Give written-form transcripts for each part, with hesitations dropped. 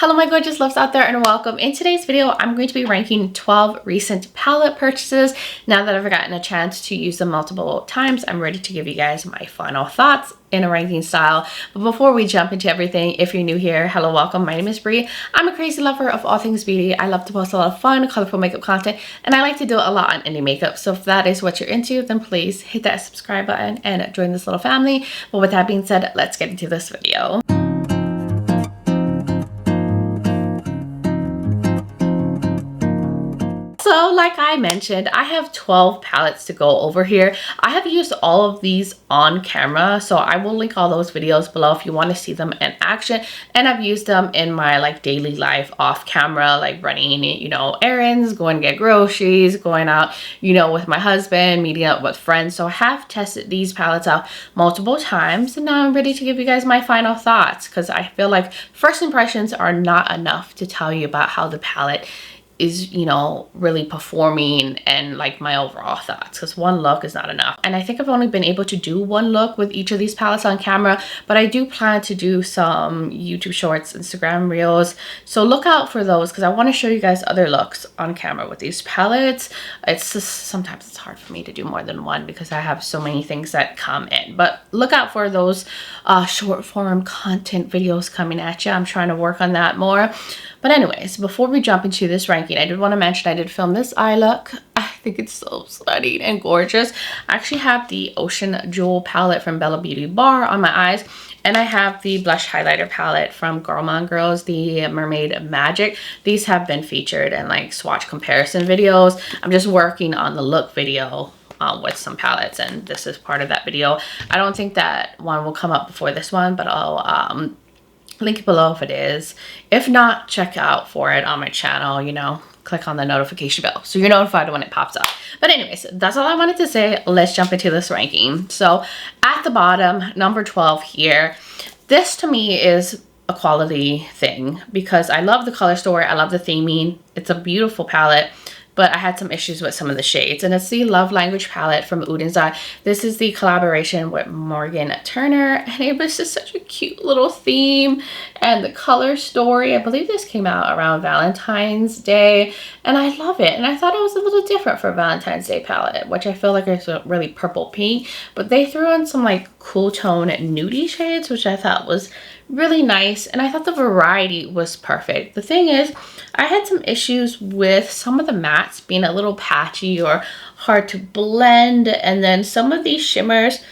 Hello my gorgeous loves out there and welcome. In today's video, I'm going to be ranking 12 recent palette purchases. Now that I've gotten a chance to use them multiple times, I'm ready to give you guys my final thoughts in a ranking style. But before we jump into everything, if you're new here, hello, welcome. My name is Bree. I'm a crazy lover of all things beauty. I love to post a lot of fun, colorful makeup content, and I like to do a lot on indie makeup. So if that is what you're into, then please hit that subscribe button and join this little family. But with that being said, let's get into this video. So like I mentioned, I have 12 palettes to go over here. I have used all of these on camera, so I will link all those videos below if you want to see them in action. And I've used them in my daily life off camera, like running, errands, going to get groceries, going out, with my husband, meeting up with friends. So I have tested these palettes out multiple times, and now I'm ready to give you guys my final thoughts, because I feel like first impressions are not enough to tell you about how the palette is really performing and my overall thoughts, because one look is not enough. And I think I've only been able to do one look with each of these palettes on camera, but I do plan to do some YouTube shorts, Instagram reels, so look out for those, because I want to show you guys other looks on camera with these palettes. It's just sometimes it's hard for me to do more than one because I have so many things that come in, but look out for those short form content videos coming at you. I'm trying to work on that more. But anyways, before we jump into this ranking, I did want to mention I did film this eye look. I think it's so stunning and gorgeous. I actually have the Ocean Jewel palette from Beaute Bar on my eyes. And I have the blush highlighter palette from Gourmande Girls, the Mermaid Magic. These have been featured in swatch comparison videos. I'm just working on the look video with some palettes, and this is part of that video. I don't think that one will come up before this one, but I'll link it below if it is. If not, check out for it on my channel, click on the notification bell so you're notified when it pops up. But anyways, that's all I wanted to say. Let's jump into this ranking. So at the bottom, number 12 here, this to me is a quality thing because I love the color story. I love the theming. It's a beautiful palette, but I had some issues with some of the shades. And it's the Love Language palette from Uden's Eye. This is the collaboration with Morgan Turner, and it was just such a cute little theme. And the color story, I believe this came out around Valentine's Day, and I love it. And I thought it was a little different for a Valentine's Day palette, which I feel like is a really purple pink, but they threw in some cool tone nudie shades, which I thought was really nice. And I thought the variety was perfect. The thing is, I had some issues with some of the mattes being a little patchy or hard to blend, and then some of these shimmers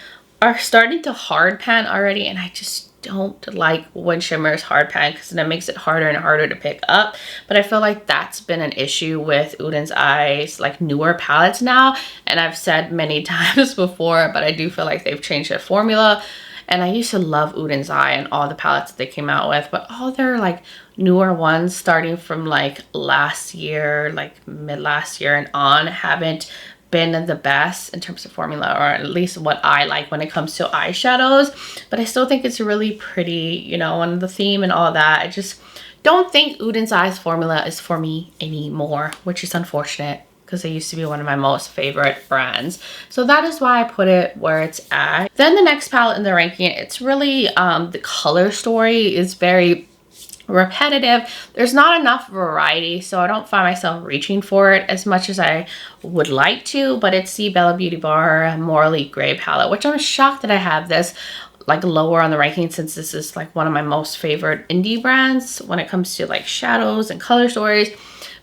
are starting to hard pan already, and I just don't like when shimmers hard pan because then it makes it harder and harder to pick up. But I feel like that's been an issue with Uden's Eye's newer palettes now, and I've said many times before, but I do feel like they've changed their formula. And I used to love Uden's Eye and all the palettes that they came out with, but all their newer ones starting from last year, mid last year and on, haven't been the best in terms of formula, or at least what I like when it comes to eyeshadows. But I still think it's really pretty, and the theme and all that. I just don't think Uden's Eye's formula is for me anymore, which is unfortunate, because they used to be one of my most favorite brands. So that is why I put it where it's at. Then the next palette in the ranking, it's really, the color story is very repetitive. There's not enough variety, so I don't find myself reaching for it as much as I would like to, but it's the Beaute Bar Mory Gray palette, which I'm shocked that I have this lower on the ranking, since this is one of my most favorite indie brands when it comes to shadows and color stories.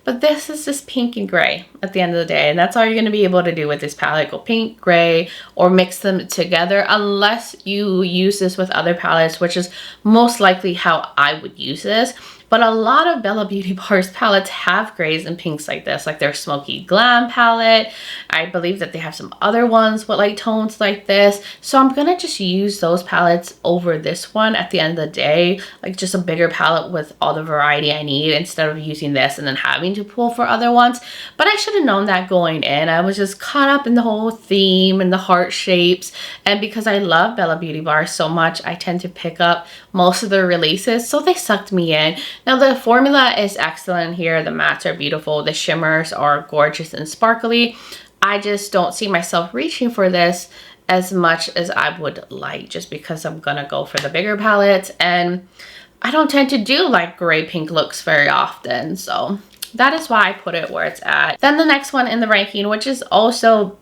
But this is just pink and gray at the end of the day. And that's all you're going to be able to do with this palette. Go pink, gray, or mix them together, unless you use this with other palettes, which is most likely how I would use this. But a lot of Beaute Bar's palettes have grays and pinks like this, their Smoky Glam palette. I believe that they have some other ones with tones like this. So I'm going to just use those palettes over this one at the end of the day, just a bigger palette with all the variety I need, instead of using this and then having to pull for other ones. But I should have known that going in. I was just caught up in the whole theme and the heart shapes. And because I love Beaute Bar so much, I tend to pick up most of their releases. So they sucked me in. Now the formula is excellent here. The mattes are beautiful. The shimmers are gorgeous and sparkly. I just don't see myself reaching for this as much as I would like, just because I'm gonna go for the bigger palette. And I don't tend to do like gray pink looks very often. So that is why I put it where it's at. Then the next one in the ranking, which is also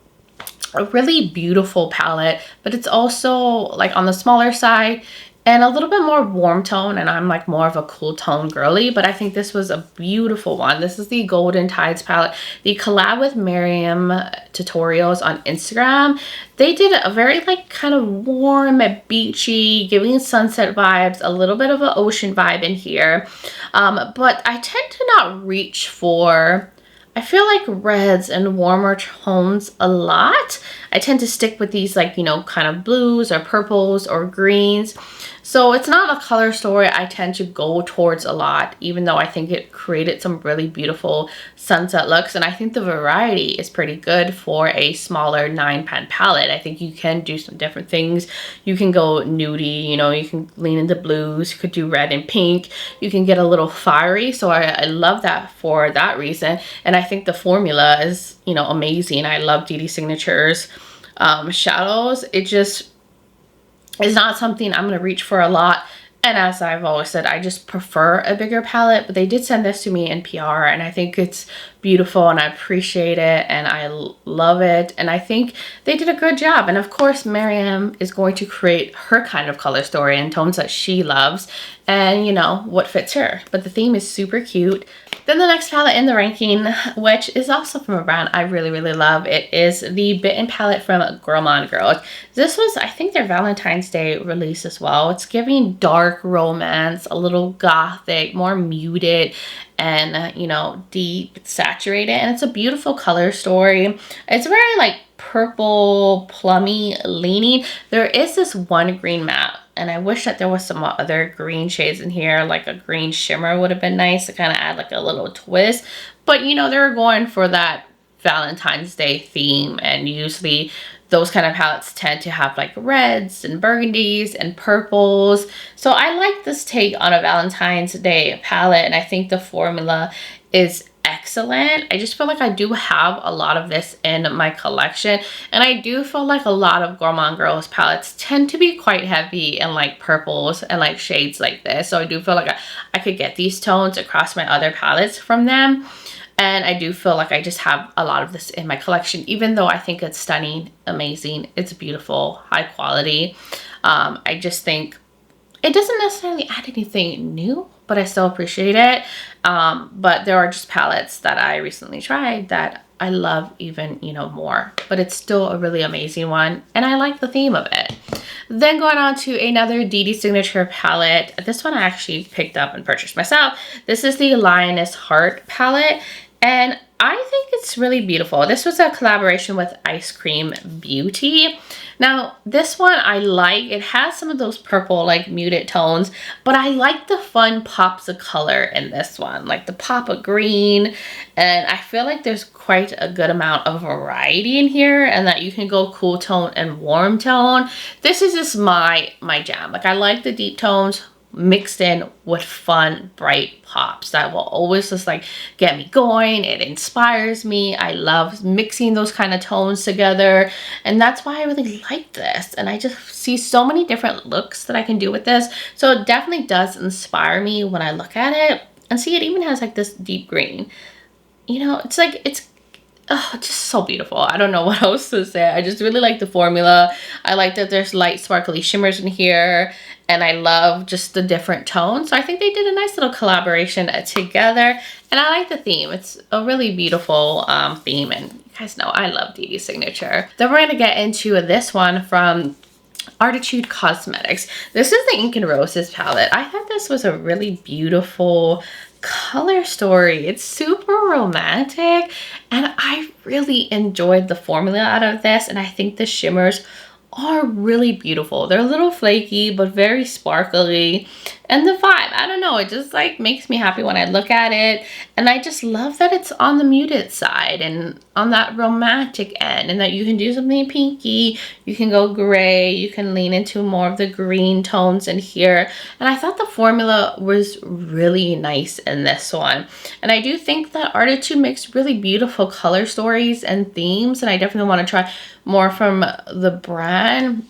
a really beautiful palette, but it's also like on the smaller side and a little bit more warm tone, and I'm like more of a cool tone girly, but I think this was a beautiful one. This is the Golden Tides palette. The collab with Miriam Tutorials on Instagram. They did a very like kind of warm, beachy, giving sunset vibes, a little bit of an ocean vibe in here. But I tend to not reach for, I feel like, reds and warmer tones a lot. I tend to stick with these like, you know, kind of blues or purples or greens. So it's not a color story I tend to go towards a lot, even though I think it created some really beautiful sunset looks. And I think the variety is pretty good for a smaller 9-pan palette. I think you can do some different things. You can go nudie, you know, you can lean into blues, you could do red and pink. You can get a little fiery. So I love that for that reason. And I think the formula is, you know, amazing. I love DedeSignature's shadows. It just is not something I'm going to reach for a lot. And as I've always said, I just prefer a bigger palette, but they did send this to me in PR, and I think it's beautiful and I appreciate it and I love it. And I think they did a good job. And of course, Miriam is going to create her kind of color story and tones that she loves and, you know, what fits her. But the theme is super cute. Then the next palette in the ranking, which is also from a brand I really, really love, it is the Bitten palette from Gourmande Girl. This was, I think, their Valentine's Day release as well. It's giving dark romance, a little gothic, more muted, and, you know, deep, saturated. And it's a beautiful color story. It's very, like, purple, plummy leaning. There is this one green matte, and I wish that there was some other green shades in here, like a green shimmer would have been nice to kind of add like a little twist. But, you know, they're going for that Valentine's Day theme, and usually those kind of palettes tend to have like reds and burgundies and purples. So I like this take on a Valentine's Day palette, and I think the formula is excellent. I just feel like I do have a lot of this in my collection, and I do feel like a lot of Gourmande Girl's palettes tend to be quite heavy in like purples and like shades like this. So I do feel like I could get these tones across my other palettes from them. And I do feel like I just have a lot of this in my collection, even though I think it's stunning, amazing, it's beautiful, high quality. I just think it doesn't necessarily add anything new, but I still appreciate it. But there are just palettes that I recently tried that I love even, you know, more. But it's still a really amazing one, and I like the theme of it. Then going on to another DedeSignature palette. This one I actually picked up and purchased myself. This is the Lioness Heart palette, and I think it's really beautiful. This was a collaboration with Ice Cream Beauty. Now, this one I like. It has some of those purple, like, muted tones, but I like the fun pops of color in this one, like the pop of green, and I feel like there's quite a good amount of variety in here, and that you can go cool tone and warm tone. This is just my jam. Like, I like the deep tones mixed in with fun, bright pops that will always just like get me going. It inspires me. I love mixing those kind of tones together, and that's why I really like this. And I just see so many different looks that I can do with this. So it definitely does inspire me when I look at it. And see, it even has like this deep green. You know, it's like, it's just so beautiful. I don't know what else to say. I just really like the formula. I like that there's light sparkly shimmers in here, and I love just the different tones. So I think they did a nice little collaboration together, and I like the theme. It's a really beautiful theme, and you guys know I love DedeSignature. Then we're gonna get into this one from Adept Cosmetics. This is the Ink and Roses palette. I thought this was a really beautiful color story. It's super romantic, and I really enjoyed the formula out of this, and I think the shimmers are really beautiful. They're a little flaky but very sparkly, and the vibe, I don't know, it just like makes me happy when I look at it. And I just love that it's on the muted side and on that romantic end, and that you can do something pinky, you can go gray, you can lean into more of the green tones in here. And I thought the formula was really nice in this one, and I do think that Adept makes really beautiful color stories and themes, and I definitely want to try more from the brand.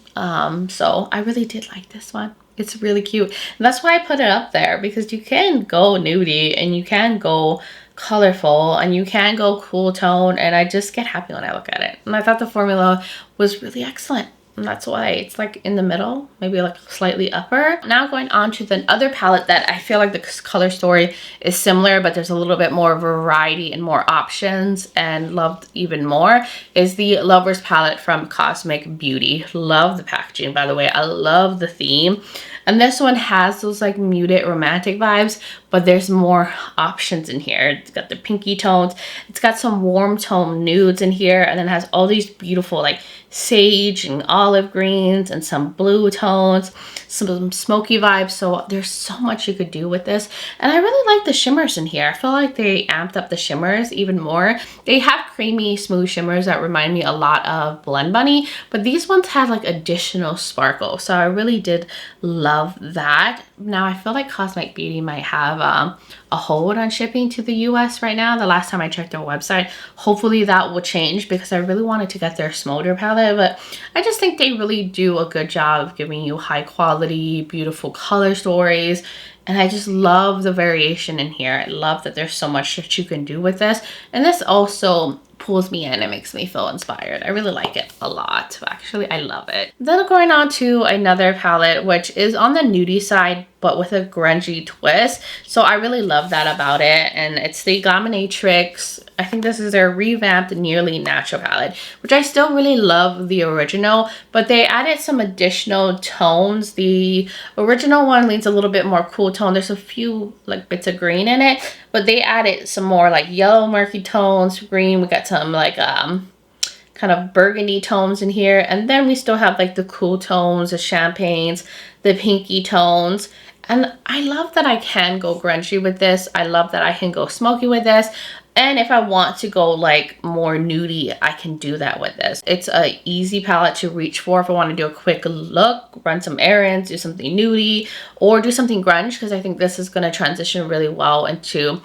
So I really did like this one. It's really cute. And that's why I put it up there, because you can go nudie and you can go colorful and you can go cool tone, and I just get happy when I look at it. And I thought the formula was really excellent. And that's why it's like in the middle, maybe like slightly upper. Now going on to the other palette that I feel like the color story is similar, but there's a little bit more variety and more options, and loved even more, is the Lovers palette from Cosmic Beauty. Love the packaging, by the way. I love the theme. And this one has those like muted romantic vibes, but there's more options in here. It's got the pinky tones. It's got some warm tone nudes in here, and then has all these beautiful like sage and olive greens and some blue tones, some smoky vibes. So there's so much you could do with this. And I really like the shimmers in here. I feel like they amped up the shimmers even more. They have creamy, smooth shimmers that remind me a lot of Blend Bunny, but these ones have like additional sparkle. So I really did love that. Now I feel like Cosmic Beauty might have a hold on shipping to the US right now. The last time I checked their website, hopefully that will change, because I really wanted to get their Smolder palette, but I just think they really do a good job of giving you high quality, beautiful color stories. And I just love the variation in here. I love that there's so much that you can do with this. And this also pulls me in and makes me feel inspired. I really like it a lot. Actually, I love it. Then going on to another palette, which is on the nudie side, but with a grungy twist. So I really love that about it. And it's the Glaminatrix. I think this is their revamped Nearly Natural palette, which I still really love the original, but they added some additional tones. The original one leans a little bit more cool tone. There's a few like bits of green in it, but they added some more like yellow murky tones, green. We got some like kind of burgundy tones in here, and then we still have like the cool tones, the champagnes, the pinky tones. And I love that I can go grungy with this. I love that I can go smoky with this. And if I want to go like more nudie, I can do that with this. It's a easy palette to reach for if I want to do a quick look, run some errands, do something nudie, or do something grunge, because I think this is going to transition really well into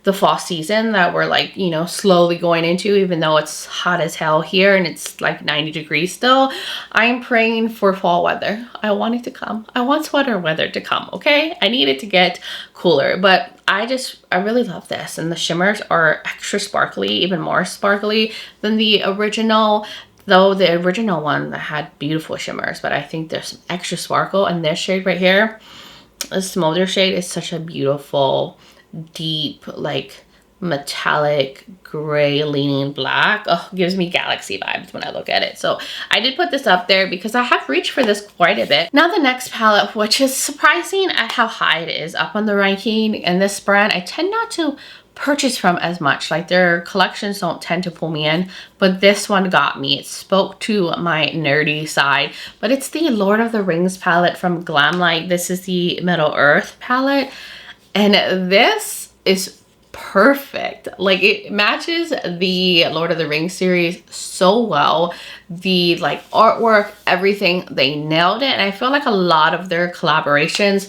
the fall season that we're like, you know, slowly going into, even though it's hot as hell here and it's like 90 degrees still. I'm praying for fall weather. I want it to come. I want sweater weather to come, okay? I need it to get cooler, but I really love this. And the shimmers are extra sparkly, even more sparkly than the original. Though the original one had beautiful shimmers, but I think there's some extra sparkle. And this shade right here, this Smolder shade, is such a beautiful, deep, like metallic gray leaning black. Oh, gives me galaxy vibes when I look at it. So I did put this up there because I have reached for this quite a bit. Now the next palette, which is surprising at how high it is up on the ranking, and this brand I tend not to purchase from as much. Like their collections don't tend to pull me in, but this one got me. It spoke to my nerdy side. But it's the Lord of the Rings palette from Glamlite. This is the Middle Earth palette, and this is perfect. Like it matches the Lord of the Rings series so well. The like artwork, everything, they nailed it. And I feel like a lot of their collaborations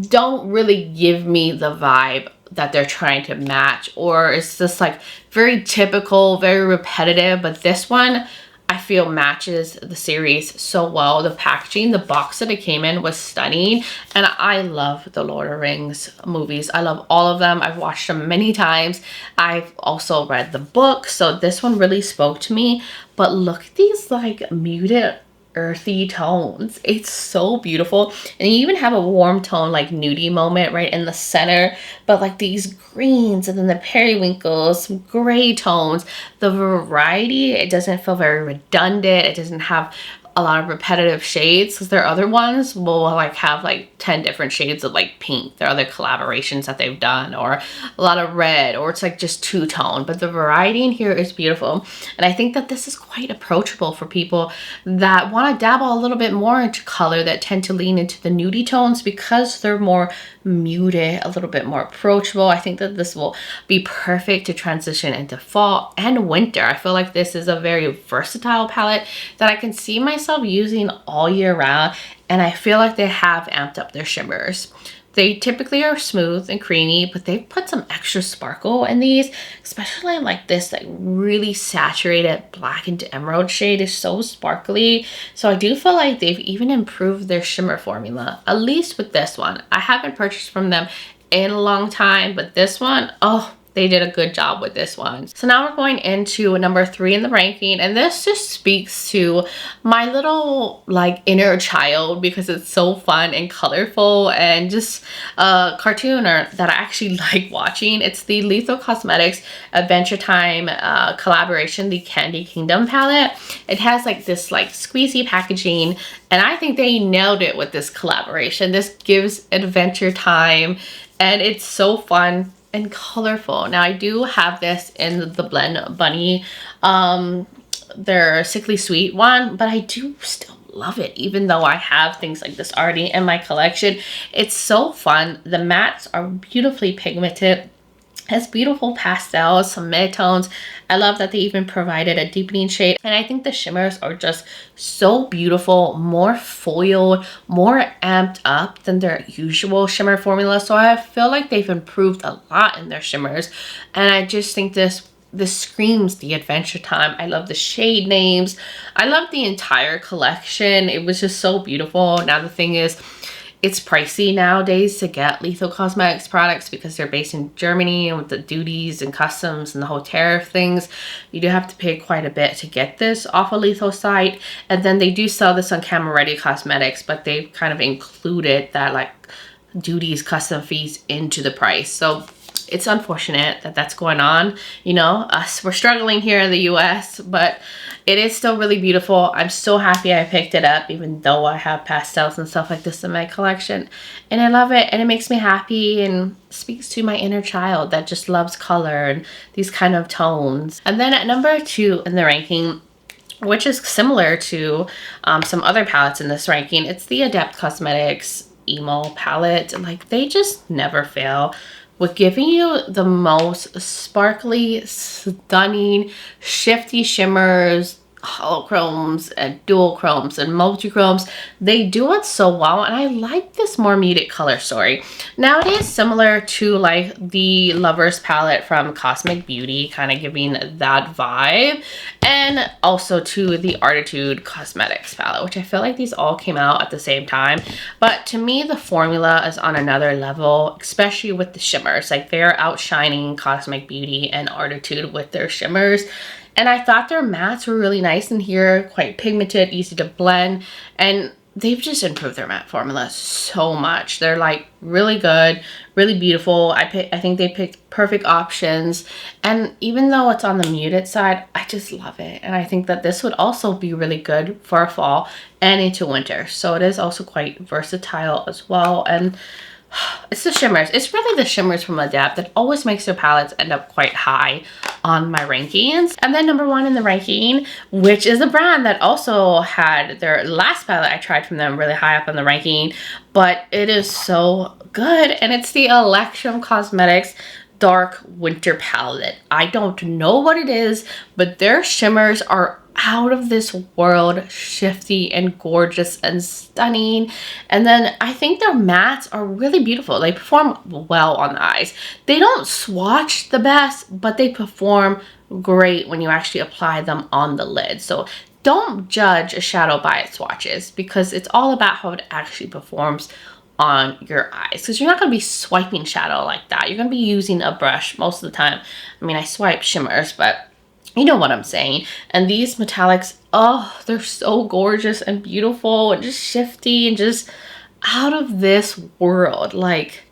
don't really give me the vibe that they're trying to match, or it's just like very typical, very repetitive. But this one I feel matches the series so well. The packaging, the box that it came in was stunning. And I love the Lord of the Rings movies. I love all of them. I've watched them many times. I've also read the book. So this one really spoke to me. But look at these like muted earthy tones. It's so beautiful. And you even have a warm tone like nudie moment right in the center, but like these greens and then the periwinkles, some gray tones. The variety, it doesn't feel very redundant. It doesn't have a lot of repetitive shades, because their other ones will like have like 10 different shades of like pink. There are other collaborations that they've done, or a lot of red, or it's like just two-tone. But the variety in here is beautiful. And I think that this is quite approachable for people that want to dabble a little bit more into color, that tend to lean into the nudie tones, because they're more muted, a little bit more approachable. I think that this will be perfect to transition into fall and winter. I feel like this is a very versatile palette that I can see myself using all year round, and I feel like they have amped up their shimmers. They typically are smooth and creamy, but they put some extra sparkle in these, especially like this like really saturated black into emerald shade is so sparkly. So I do feel like they've even improved their shimmer formula, at least with this one. I haven't purchased from them in a long time, but this one, oh, they did a good job with this one. So now we're going into number 3 in the ranking, and this just speaks to my little like inner child because it's so fun and colorful and just a cartoon that I actually like watching. It's the Lethal Cosmetics Adventure Time collaboration, the Candy Kingdom palette. It has like this like squeezy packaging, and I think they nailed it with this collaboration. This gives Adventure Time, and it's so fun and colorful. Now I do have this in the Blend Bunny, their Sickly Sweet one, but I do still love it even though I have things like this already in my collection. It's so fun. The mattes are beautifully pigmented. Has beautiful pastels, some mid-tones. I love that they even provided a deepening shade. And I think the shimmers are just so beautiful, more foiled, more amped up than their usual shimmer formula. So I feel like they've improved a lot in their shimmers. And I just think this screams the Adventure Time. I love the shade names. I love the entire collection. It was just so beautiful. Now the thing is, it's pricey nowadays to get Lethal Cosmetics products because they're based in Germany, and with the duties and customs and the whole tariff things, you do have to pay quite a bit to get this off a Lethal site. And then they do sell this on Camera Ready Cosmetics, but they've kind of included that like duties, custom fees into the price. So it's unfortunate that that's going on. You know, we're struggling here in the US, but it is still really beautiful. I'm so happy I picked it up, even though I have pastels and stuff like this in my collection. And I love it, and it makes me happy and speaks to my inner child that just loves color and these kind of tones. And then at number 2 in the ranking, which is similar to some other palettes in this ranking, it's the Adept Cosmetics Emo Palette. Like, they just never fail with giving you the most sparkly, stunning, shifty shimmers, holochromes and dual chromes and multi-chromes. They do it so well, and I like this more muted color story. Now it is similar to like the Lovers palette from Cosmic Beauty, kind of giving that vibe, and also to the Artitude Cosmetics palette, which I feel like these all came out at the same time. But to me, the formula is on another level, especially with the shimmers. Like, they're outshining Cosmic Beauty and Artitude with their shimmers. And I thought their mattes were really nice in here, quite pigmented, easy to blend, and they've just improved their matte formula so much. They're like really good, really beautiful. I think they picked perfect options, and even though it's on the muted side, I just love it. And I think that this would also be really good for fall and into winter. So it is also quite versatile as well. And it's the shimmers. It's really the shimmers from Adept that always makes their palettes end up quite high on my rankings. And then number 1 in the ranking, which is a brand that also had their last palette I tried from them really high up on the ranking, but it is so good, and it's the Electrum Cosmetics Dark Winter Palette. I don't know what it is, but their shimmers are out of this world, shifty and gorgeous and stunning. And then I think their mattes are really beautiful. They perform well on the eyes. They don't swatch the best, but they perform great when you actually apply them on the lid. So don't judge a shadow by its swatches, because it's all about how it actually performs on your eyes, because you're not going to be swiping shadow like that. You're going to be using a brush most of the time. I mean, I swipe shimmers, but you know what I'm saying. And these metallics, oh, they're so gorgeous and beautiful and just shifty and just out of this world. Like,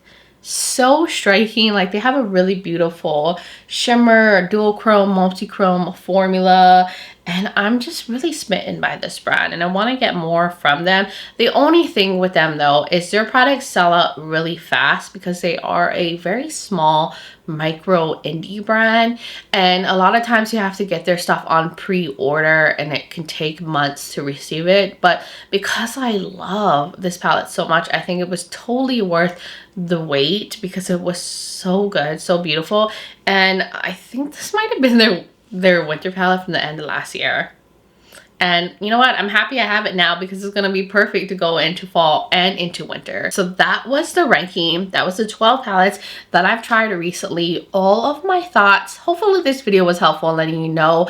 so striking. Like, they have a really beautiful shimmer, dual chrome, multi-chrome formula, and I'm just really smitten by this brand, and I want to get more from them. The only thing with them though is their products sell out really fast, because they are a very small micro indie brand, and a lot of times you have to get their stuff on pre-order, and it can take months to receive it. But because I love this palette so much, I think it was totally worth the wait, because it was so good, so beautiful. And I think this might have been their winter palette from the end of last year. And you know what? I'm happy I have it now because it's going to be perfect to go into fall and into winter. So that was the ranking. That was the 12 palettes that I've tried recently. All of my thoughts. Hopefully this video was helpful in letting you know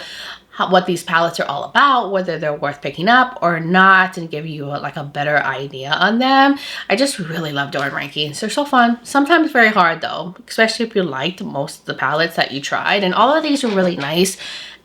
what these palettes are all about, whether they're worth picking up or not, and give you like a better idea on them. I just really love doing rankings. They're so fun. Sometimes very hard though, especially if you liked most of the palettes that you tried. And all of these are really nice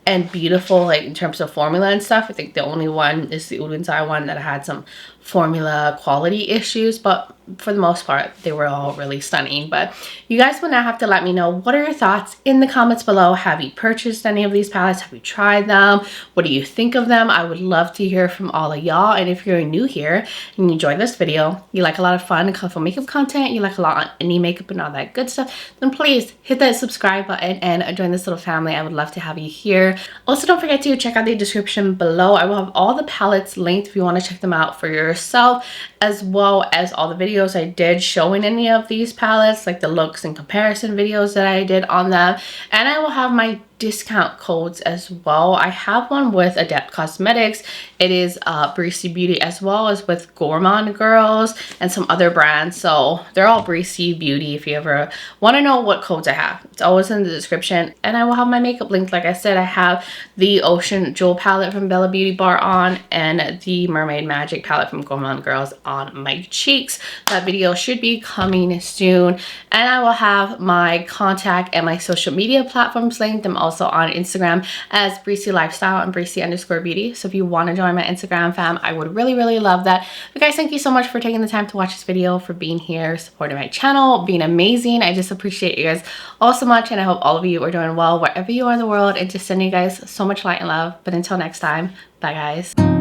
and beautiful, like in terms of formula and stuff. I think the only one is the Udensai one that had some formula quality issues, but for the most part they were all really stunning. But you guys will now have to let me know, what are your thoughts in the comments below? Have you purchased any of these palettes? Have you tried them? What do you think of them? I would love to hear from all of y'all. And if you're new here and you enjoyed this video, you like a lot of fun and colorful makeup content, you like a lot of indie makeup and all that good stuff, then please hit that subscribe button and join this little family. I would love to have you here. Also, don't forget to check out the description below. I will have all the palettes linked if you want to check them out for yourself, as well as all the videos I did showing any of these palettes, like the looks and comparison videos that I did on them. And I will have my discount codes as well. I have one with Adept Cosmetics. It is Breezy Beauty, as well as with Gourmande Girls and some other brands. So they're all Breezy Beauty if you ever want to know what codes I have. It's always in the description. And I will have my makeup linked. Like I said, I have the Ocean Jewel palette from Beaute Bar on, and the Mermaid Magic palette from Gourmande Girls on my cheeks. That video should be coming soon. And I will have my contact and my social media platforms linked. I'm also on Instagram as Breezy Lifestyle and Breezy_Beauty. So if you want to join my Instagram fam, I would really love that. But guys, thank you so much for taking the time to watch this video, for being here, supporting my channel, being amazing. I just appreciate you guys all so much, and I hope all of you are doing well wherever you are in the world, and just sending you guys so much light and love. But until next time, bye guys.